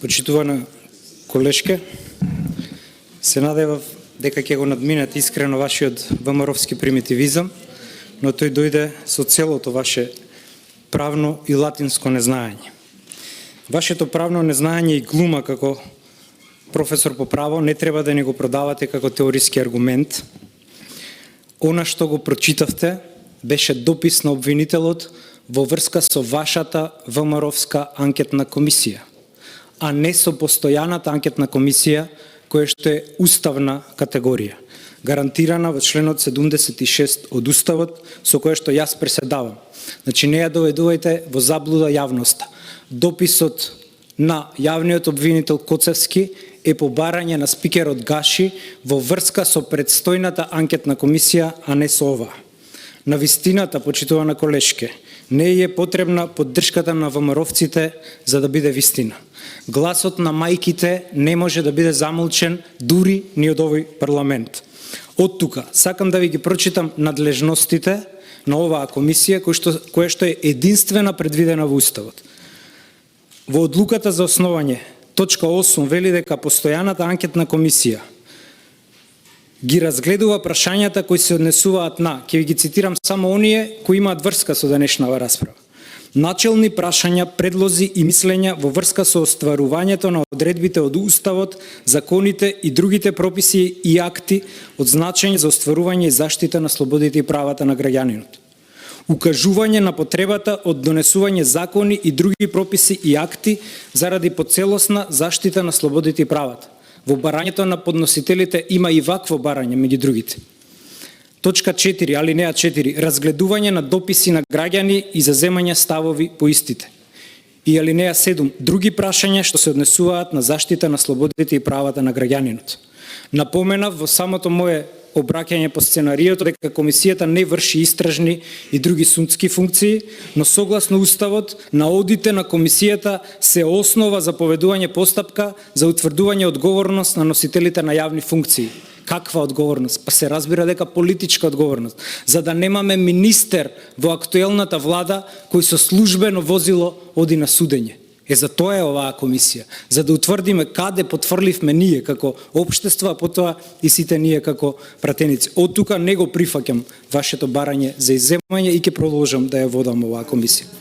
Почитувана колешке, се надевав дека ќе го надминат искрено вашиот ВМРО-вски примитивизам, но тој дојде со целото ваше правно и латинско незнаење. Вашето правно незнаење и глума како професор по право не треба да ни го продавате како теориски аргумент. Она што го прочитавте беше допис на обвинителот во врска со вашата ВМРО-вска анкетна комисија, а не со постојаната анкетна комисија, која што е уставна категорија, гарантирана во членот 76 од Уставот, со која што јас преседавам. Значи, не ја доведувајте во заблуда јавноста. Дописот на јавниот обвинител Коцевски е побарање на спикерот Гаши во врска со предстојната анкетна комисија, а не со ова. На вистината, почитувана колешке, не е потребна поддршката на ВМРО-вците за да биде вистина. Гласот на мајките не може да биде замолчен дури ни од овој парламент. Од тука, сакам да ви ги прочитам надлежностите на оваа комисија, која што е единствена предвидена во Уставот. Во одлуката за основање, точка 8 вели дека постојаната анкетна комисија ги разгледува прашањата кои се однесуваат на, ќе ви ги цитирам само оние кои имаат врска со денешнава расправа. Начелни прашања, предлози и мислења во врска со остварувањето на одредбите од Уставот, законите и другите прописи и акти од значење за остварување и заштита на слободите и правата на граѓанинот. Укажување на потребата од донесување закони и други прописи и акти заради поцелосна заштита на слободите и правата. Во барањето на подносителите има и вакво барање меѓу другите. Точка 4, алинеја 4, разгледување на дописи на граѓани и заземање ставови по истите. И алинеја 7, други прашања што се однесуваат на заштита на слободите и правата на граѓанинот. Напоменав во самото мое обраќање по сценариото дека комисијата не врши истражни и други судски функции, но согласно Уставот, наодите на комисијата се основа за поведување постапка за утврдување одговорност на носителите на јавни функции. Каква одговорност? Па се разбира дека политичка одговорност. За да немаме министер во актуелната влада кој со службено возило оди на судење. За тоа е оваа комисија, за да утврдиме каде потфрливме ние како општество, а потоа и сите ние како пратеници. Од тука не го прифаќам вашето барање за изземање и ќе продолжам да ја водам оваа комисија.